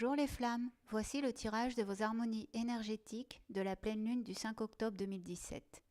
Bonjour les flammes, voici le tirage de vos harmonies énergétiques de la pleine lune du 5 octobre 2017.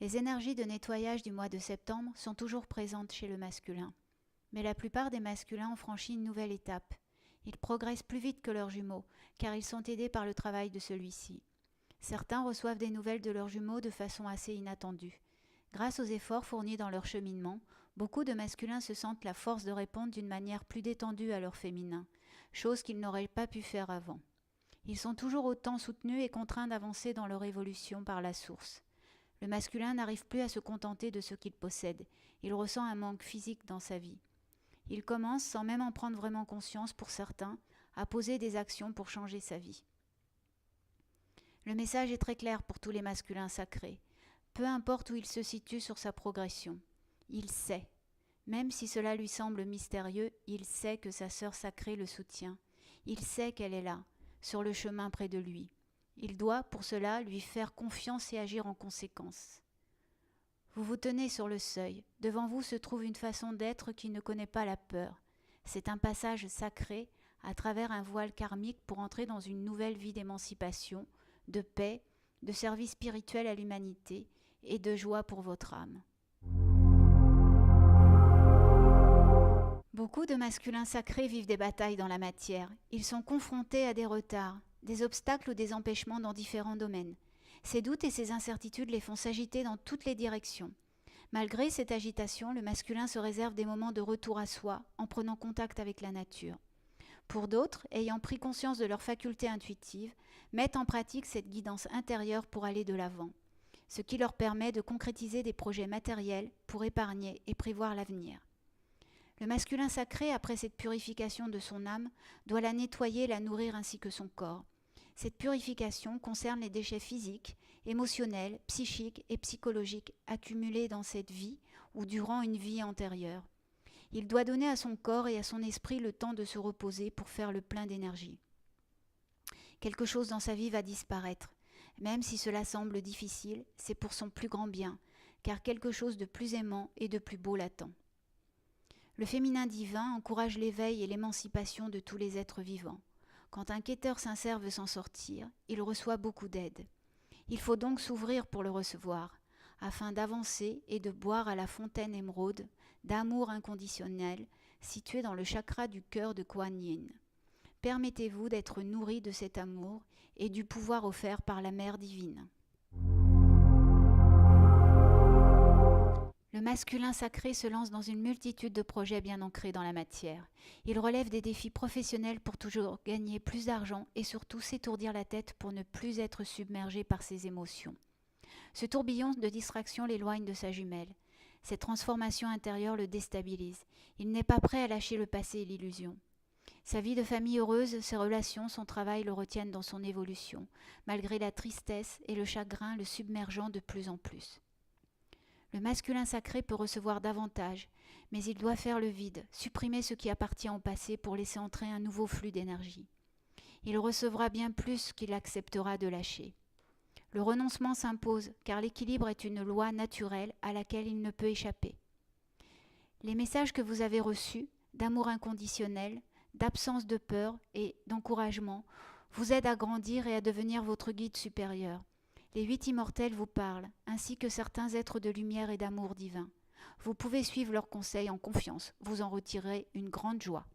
Les énergies de nettoyage du mois de septembre sont toujours présentes chez le masculin. Mais la plupart des masculins ont franchi une nouvelle étape. Ils progressent plus vite que leurs jumeaux, car ils sont aidés par le travail de celui-ci. Certains reçoivent des nouvelles de leurs jumeaux de façon assez inattendue. Grâce aux efforts fournis dans leur cheminement, beaucoup de masculins se sentent la force de répondre d'une manière plus détendue à leur féminin, chose qu'ils n'auraient pas pu faire avant. Ils sont toujours autant soutenus et contraints d'avancer dans leur évolution par la source. Le masculin n'arrive plus à se contenter de ce qu'il possède, il ressent un manque physique dans sa vie. Il commence, sans même en prendre vraiment conscience pour certains, à poser des actions pour changer sa vie. Le message est très clair pour tous les masculins sacrés. Peu importe où il se situe sur sa progression, il sait. Même si cela lui semble mystérieux, il sait que sa sœur sacrée le soutient. Il sait qu'elle est là, sur le chemin près de lui. Il doit, pour cela, lui faire confiance et agir en conséquence. Vous vous tenez sur le seuil. Devant vous se trouve une façon d'être qui ne connaît pas la peur. C'est un passage sacré à travers un voile karmique pour entrer dans une nouvelle vie d'émancipation, de paix, de service spirituel à l'humanité et de joie pour votre âme. Beaucoup de masculins sacrés vivent des batailles dans la matière. Ils sont confrontés à des retards, des obstacles ou des empêchements dans différents domaines. Ces doutes et ces incertitudes les font s'agiter dans toutes les directions. Malgré cette agitation, le masculin se réserve des moments de retour à soi en prenant contact avec la nature. Pour d'autres, ayant pris conscience de leurs facultés intuitives, mettent en pratique cette guidance intérieure pour aller de l'avant, ce qui leur permet de concrétiser des projets matériels pour épargner et prévoir l'avenir. Le masculin sacré, après cette purification de son âme, doit la nettoyer et la nourrir ainsi que son corps. Cette purification concerne les déchets physiques, émotionnels, psychiques et psychologiques accumulés dans cette vie ou durant une vie antérieure. Il doit donner à son corps et à son esprit le temps de se reposer pour faire le plein d'énergie. Quelque chose dans sa vie va disparaître. Même si cela semble difficile, c'est pour son plus grand bien, car quelque chose de plus aimant et de plus beau l'attend. Le féminin divin encourage l'éveil et l'émancipation de tous les êtres vivants. Quand un quêteur sincère veut s'en sortir, il reçoit beaucoup d'aide. Il faut donc s'ouvrir pour le recevoir, afin d'avancer et de boire à la fontaine émeraude d'amour inconditionnel située dans le chakra du cœur de Kuan Yin. Permettez-vous d'être nourri de cet amour et du pouvoir offert par la Mère divine. Le masculin sacré se lance dans une multitude de projets bien ancrés dans la matière. Il relève des défis professionnels pour toujours gagner plus d'argent et surtout s'étourdir la tête pour ne plus être submergé par ses émotions. Ce tourbillon de distraction l'éloigne de sa jumelle. Cette transformation intérieure le déstabilise. Il n'est pas prêt à lâcher le passé et l'illusion. Sa vie de famille heureuse, ses relations, son travail le retiennent dans son évolution, malgré la tristesse et le chagrin le submergeant de plus en plus. Le masculin sacré peut recevoir davantage, mais il doit faire le vide, supprimer ce qui appartient au passé pour laisser entrer un nouveau flux d'énergie. Il recevra bien plus qu'il acceptera de lâcher. Le renoncement s'impose, car l'équilibre est une loi naturelle à laquelle il ne peut échapper. Les messages que vous avez reçus, d'amour inconditionnel, d'absence de peur et d'encouragement, vous aident à grandir et à devenir votre guide supérieur. Les 8 immortels vous parlent, ainsi que certains êtres de lumière et d'amour divin. Vous pouvez suivre leurs conseils en confiance, vous en retirez une grande joie.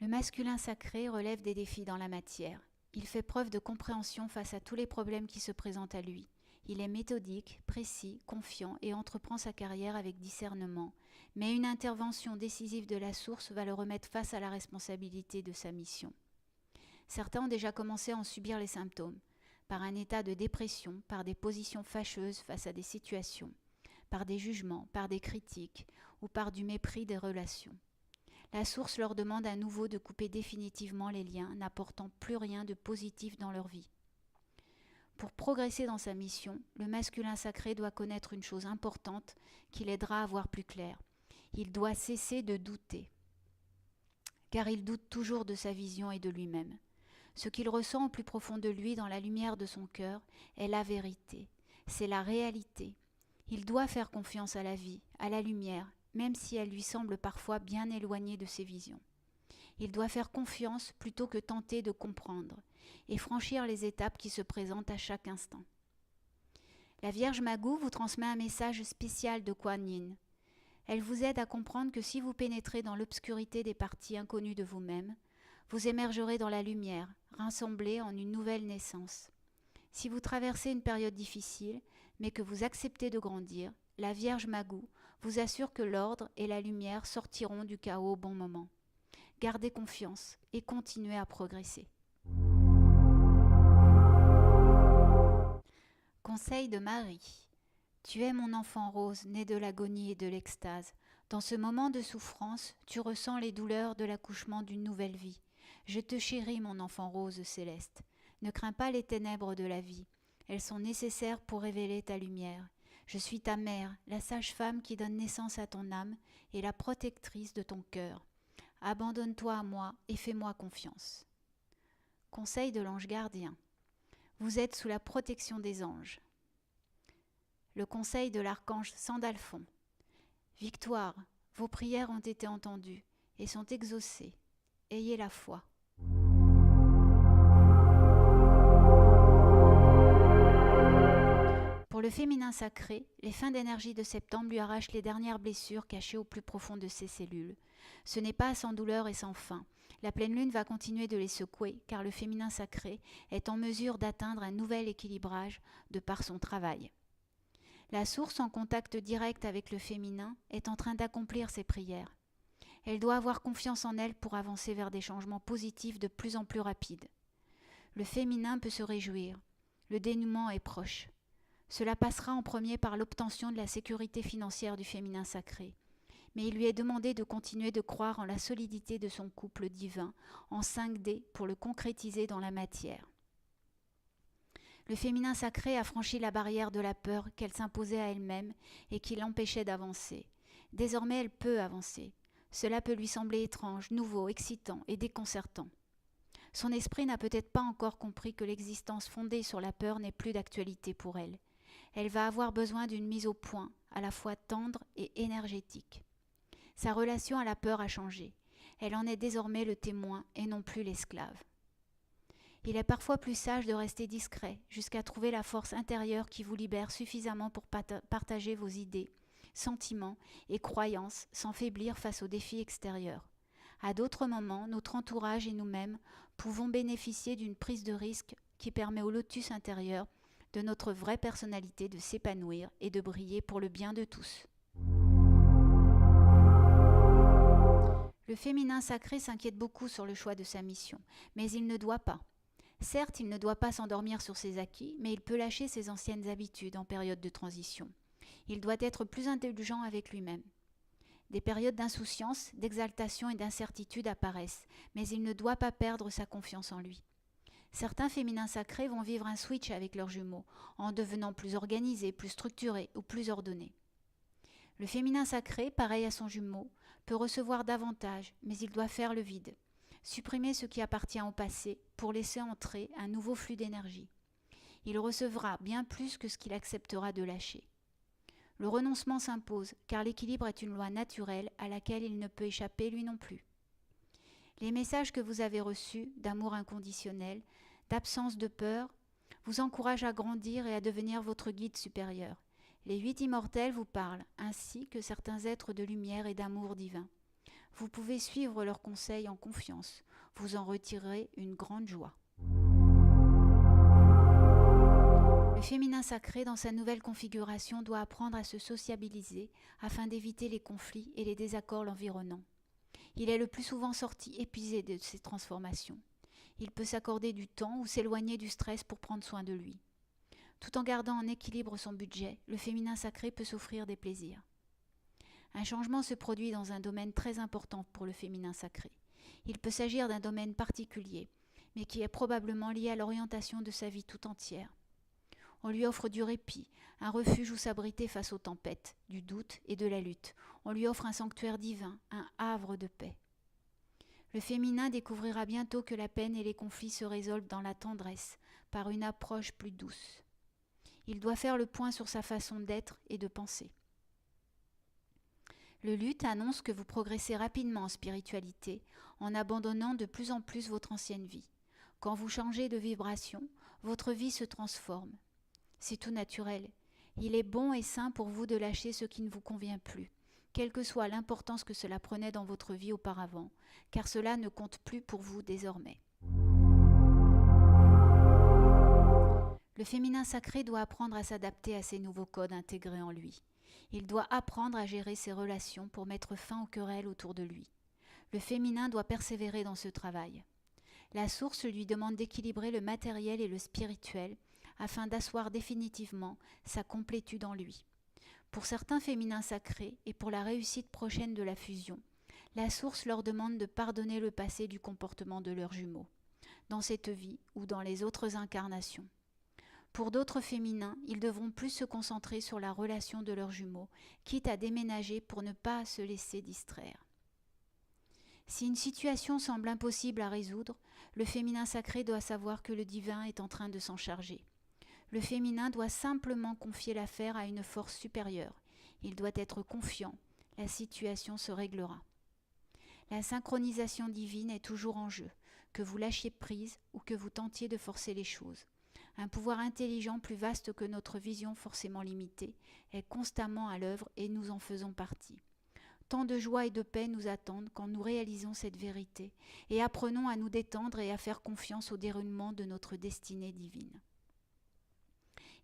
Le masculin sacré relève des défis dans la matière. Il fait preuve de compréhension face à tous les problèmes qui se présentent à lui. Il est méthodique, précis, confiant et entreprend sa carrière avec discernement. Mais une intervention décisive de la source va le remettre face à la responsabilité de sa mission. Certains ont déjà commencé à en subir les symptômes, par un état de dépression, par des positions fâcheuses face à des situations, par des jugements, par des critiques ou par du mépris des relations. La source leur demande à nouveau de couper définitivement les liens, n'apportant plus rien de positif dans leur vie. Pour progresser dans sa mission, le masculin sacré doit connaître une chose importante qui l'aidera à voir plus clair. Il doit cesser de douter, car il doute toujours de sa vision et de lui-même. Ce qu'il ressent au plus profond de lui, dans la lumière de son cœur, est la vérité, c'est la réalité. Il doit faire confiance à la vie, à la lumière, même si elle lui semble parfois bien éloignée de ses visions. Il doit faire confiance plutôt que tenter de comprendre et franchir les étapes qui se présentent à chaque instant. La Vierge Magou vous transmet un message spécial de Kuan Yin. Elle vous aide à comprendre que si vous pénétrez dans l'obscurité des parties inconnues de vous-même, vous émergerez dans la lumière, rassemblés en une nouvelle naissance. Si vous traversez une période difficile, mais que vous acceptez de grandir, la Vierge Magou vous assure que l'ordre et la lumière sortiront du chaos au bon moment. Gardez confiance et continuez à progresser. Conseil de Marie. Tu es mon enfant rose, né de l'agonie et de l'extase. Dans ce moment de souffrance, tu ressens les douleurs de l'accouchement d'une nouvelle vie. Je te chéris, mon enfant rose céleste. Ne crains pas les ténèbres de la vie. Elles sont nécessaires pour révéler ta lumière. Je suis ta mère, la sage-femme qui donne naissance à ton âme et la protectrice de ton cœur. Abandonne-toi à moi et fais-moi confiance. Conseil de l'ange gardien. Vous êtes sous la protection des anges. Le conseil de l'archange Sandalphon. Victoire, vos prières ont été entendues et sont exaucées. Ayez la foi. Pour le féminin sacré, les fins d'énergie de septembre lui arrachent les dernières blessures cachées au plus profond de ses cellules. Ce n'est pas sans douleur et sans fin. La pleine lune va continuer de les secouer car le féminin sacré est en mesure d'atteindre un nouvel équilibrage de par son travail. La source en contact direct avec le féminin est en train d'accomplir ses prières. Elle doit avoir confiance en elle pour avancer vers des changements positifs de plus en plus rapides. Le féminin peut se réjouir. Le dénouement est proche. Cela passera en premier par l'obtention de la sécurité financière du féminin sacré. Mais il lui est demandé de continuer de croire en la solidité de son couple divin en 5D pour le concrétiser dans la matière. Le féminin sacré a franchi la barrière de la peur qu'elle s'imposait à elle-même et qui l'empêchait d'avancer. Désormais, elle peut avancer. Cela peut lui sembler étrange, nouveau, excitant et déconcertant. Son esprit n'a peut-être pas encore compris que l'existence fondée sur la peur n'est plus d'actualité pour elle. Elle va avoir besoin d'une mise au point, à la fois tendre et énergétique. Sa relation à la peur a changé. Elle en est désormais le témoin et non plus l'esclave. Il est parfois plus sage de rester discret jusqu'à trouver la force intérieure qui vous libère suffisamment pour partager vos idées, sentiments et croyances sans faiblir face aux défis extérieurs. À d'autres moments, notre entourage et nous-mêmes pouvons bénéficier d'une prise de risque qui permet au lotus intérieur de notre vraie personnalité de s'épanouir et de briller pour le bien de tous. Le féminin sacré s'inquiète beaucoup sur le choix de sa mission, mais il ne doit pas. Certes, il ne doit pas s'endormir sur ses acquis, mais il peut lâcher ses anciennes habitudes en période de transition. Il doit être plus indulgent avec lui-même. Des périodes d'insouciance, d'exaltation et d'incertitude apparaissent, mais il ne doit pas perdre sa confiance en lui. Certains féminins sacrés vont vivre un switch avec leurs jumeaux, en devenant plus organisés, plus structurés ou plus ordonnés. Le féminin sacré, pareil à son jumeau, peut recevoir davantage, mais il doit faire le vide. Supprimer ce qui appartient au passé pour laisser entrer un nouveau flux d'énergie. Il recevra bien plus que ce qu'il acceptera de lâcher. Le renoncement s'impose, car l'équilibre est une loi naturelle à laquelle il ne peut échapper lui non plus. Les messages que vous avez reçus, d'amour inconditionnel, d'absence de peur, vous encouragent à grandir et à devenir votre guide supérieur. Les 8 immortels vous parlent, ainsi que certains êtres de lumière et d'amour divin. Vous pouvez suivre leurs conseils en confiance. Vous en retirerez une grande joie. Le féminin sacré, dans sa nouvelle configuration, doit apprendre à se sociabiliser afin d'éviter les conflits et les désaccords l'environnant. Il est le plus souvent sorti épuisé de ces transformations. Il peut s'accorder du temps ou s'éloigner du stress pour prendre soin de lui. Tout en gardant en équilibre son budget, le féminin sacré peut s'offrir des plaisirs. Un changement se produit dans un domaine très important pour le féminin sacré. Il peut s'agir d'un domaine particulier, mais qui est probablement lié à l'orientation de sa vie tout entière. On lui offre du répit, un refuge où s'abriter face aux tempêtes, du doute et de la lutte. On lui offre un sanctuaire divin, un havre de paix. Le féminin découvrira bientôt que la peine et les conflits se résolvent dans la tendresse, par une approche plus douce. Il doit faire le point sur sa façon d'être et de penser. Le luth annonce que vous progressez rapidement en spiritualité en abandonnant de plus en plus votre ancienne vie. Quand vous changez de vibration, votre vie se transforme. C'est tout naturel. Il est bon et sain pour vous de lâcher ce qui ne vous convient plus, quelle que soit l'importance que cela prenait dans votre vie auparavant, car cela ne compte plus pour vous désormais. Le féminin sacré doit apprendre à s'adapter à ces nouveaux codes intégrés en lui. Il doit apprendre à gérer ses relations pour mettre fin aux querelles autour de lui. Le féminin doit persévérer dans ce travail. La source lui demande d'équilibrer le matériel et le spirituel afin d'asseoir définitivement sa complétude en lui. Pour certains féminins sacrés et pour la réussite prochaine de la fusion, la source leur demande de pardonner le passé du comportement de leurs jumeaux, dans cette vie ou dans les autres incarnations. Pour d'autres féminins, ils devront plus se concentrer sur la relation de leurs jumeaux, quitte à déménager pour ne pas se laisser distraire. Si une situation semble impossible à résoudre, le féminin sacré doit savoir que le divin est en train de s'en charger. Le féminin doit simplement confier l'affaire à une force supérieure. Il doit être confiant. La situation se réglera. La synchronisation divine est toujours en jeu, que vous lâchiez prise ou que vous tentiez de forcer les choses. Un pouvoir intelligent plus vaste que notre vision forcément limitée est constamment à l'œuvre et nous en faisons partie. Tant de joie et de paix nous attendent quand nous réalisons cette vérité et apprenons à nous détendre et à faire confiance au déroulement de notre destinée divine.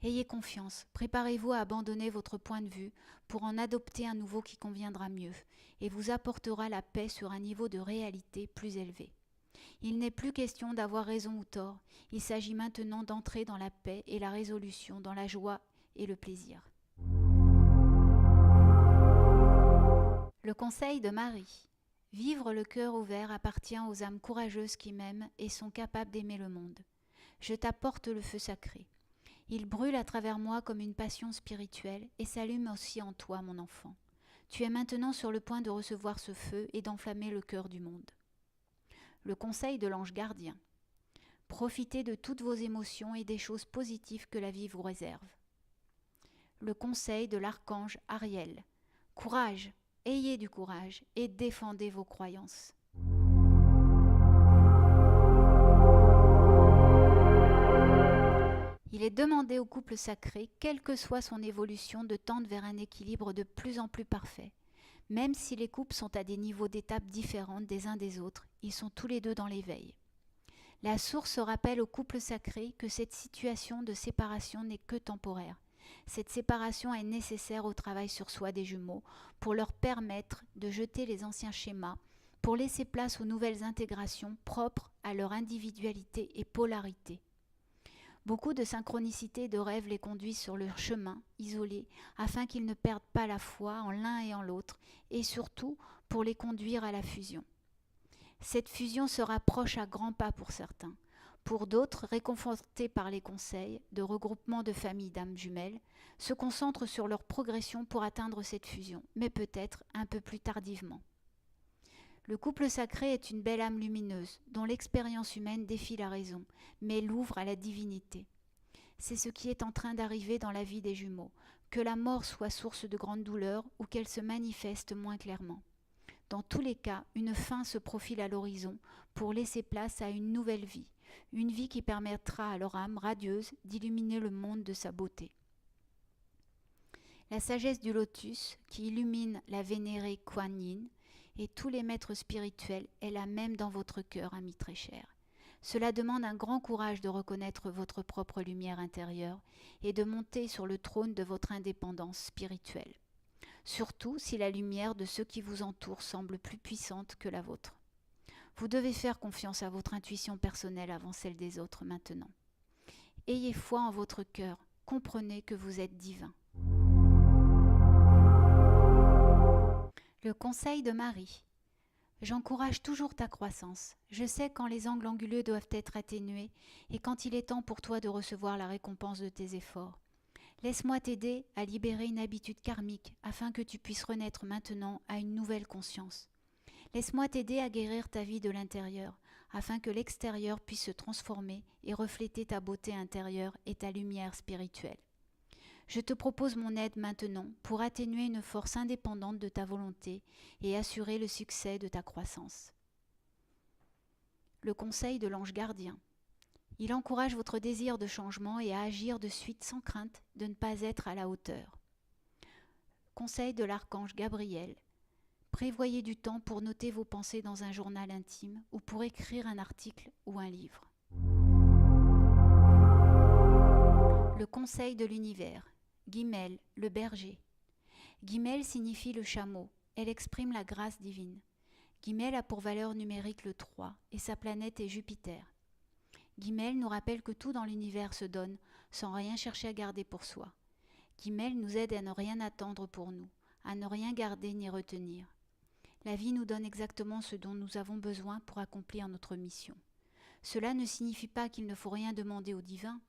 Ayez confiance, préparez-vous à abandonner votre point de vue pour en adopter un nouveau qui conviendra mieux et vous apportera la paix sur un niveau de réalité plus élevé. Il n'est plus question d'avoir raison ou tort, il s'agit maintenant d'entrer dans la paix et la résolution, dans la joie et le plaisir. Le conseil de Marie. Vivre le cœur ouvert appartient aux âmes courageuses qui m'aiment et sont capables d'aimer le monde. Je t'apporte le feu sacré. Il brûle à travers moi comme une passion spirituelle et s'allume aussi en toi, mon enfant. Tu es maintenant sur le point de recevoir ce feu et d'enflammer le cœur du monde. Le conseil de l'ange gardien. Profitez de toutes vos émotions et des choses positives que la vie vous réserve. Le conseil de l'archange Ariel. Courage, ayez du courage et défendez vos croyances. Il est demandé au couple sacré, quelle que soit son évolution, de tendre vers un équilibre de plus en plus parfait. Même si les couples sont à des niveaux d'étapes différentes des uns des autres, ils sont tous les deux dans l'éveil. La source rappelle au couple sacré que cette situation de séparation n'est que temporaire. Cette séparation est nécessaire au travail sur soi des jumeaux pour leur permettre de jeter les anciens schémas, pour laisser place aux nouvelles intégrations propres à leur individualité et polarité. Beaucoup de synchronicité et de rêves les conduisent sur leur chemin, isolés, afin qu'ils ne perdent pas la foi en l'un et en l'autre, et surtout pour les conduire à la fusion. Cette fusion se rapproche à grands pas pour certains. Pour d'autres, réconfortés par les conseils de regroupement de familles d'âmes jumelles, se concentrent sur leur progression pour atteindre cette fusion, mais peut-être un peu plus tardivement. Le couple sacré est une belle âme lumineuse, dont l'expérience humaine défie la raison, mais l'ouvre à la divinité. C'est ce qui est en train d'arriver dans la vie des jumeaux, que la mort soit source de grande douleur ou qu'elle se manifeste moins clairement. Dans tous les cas, une fin se profile à l'horizon pour laisser place à une nouvelle vie, une vie qui permettra à leur âme radieuse d'illuminer le monde de sa beauté. La sagesse du lotus, qui illumine la vénérée Kuan Yin, et tous les maîtres spirituels est la même dans votre cœur, ami très cher. Cela demande un grand courage de reconnaître votre propre lumière intérieure et de monter sur le trône de votre indépendance spirituelle. Surtout si la lumière de ceux qui vous entourent semble plus puissante que la vôtre. Vous devez faire confiance à votre intuition personnelle avant celle des autres maintenant. Ayez foi en votre cœur, comprenez que vous êtes divin. Le conseil de Marie. J'encourage toujours ta croissance. Je sais quand les angles anguleux doivent être atténués et quand il est temps pour toi de recevoir la récompense de tes efforts. Laisse-moi t'aider à libérer une habitude karmique afin que tu puisses renaître maintenant à une nouvelle conscience. Laisse-moi t'aider à guérir ta vie de l'intérieur afin que l'extérieur puisse se transformer et refléter ta beauté intérieure et ta lumière spirituelle. Je te propose mon aide maintenant pour atténuer une force indépendante de ta volonté et assurer le succès de ta croissance. Le conseil de l'ange gardien. Il encourage votre désir de changement et à agir de suite sans crainte de ne pas être à la hauteur. Conseil de l'archange Gabriel. Prévoyez du temps pour noter vos pensées dans un journal intime ou pour écrire un article ou un livre. Le conseil de l'univers. Guimel, le berger. Guimel signifie le chameau. Elle exprime la grâce divine. Guimel a pour valeur numérique le 3 et sa planète est Jupiter. Guimel nous rappelle que tout dans l'univers se donne sans rien chercher à garder pour soi. Guimel nous aide à ne rien attendre pour nous, à ne rien garder ni retenir. La vie nous donne exactement ce dont nous avons besoin pour accomplir notre mission. Cela ne signifie pas qu'il ne faut rien demander au divin,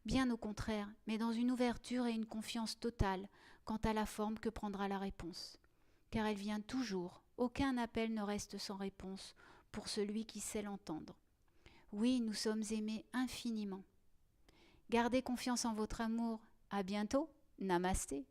bien au contraire, mais dans une ouverture et une confiance totale quant à la forme que prendra la réponse. Car elle vient toujours, aucun appel ne reste sans réponse pour celui qui sait l'entendre. Oui, nous sommes aimés infiniment. Gardez confiance en votre amour. À bientôt. Namasté.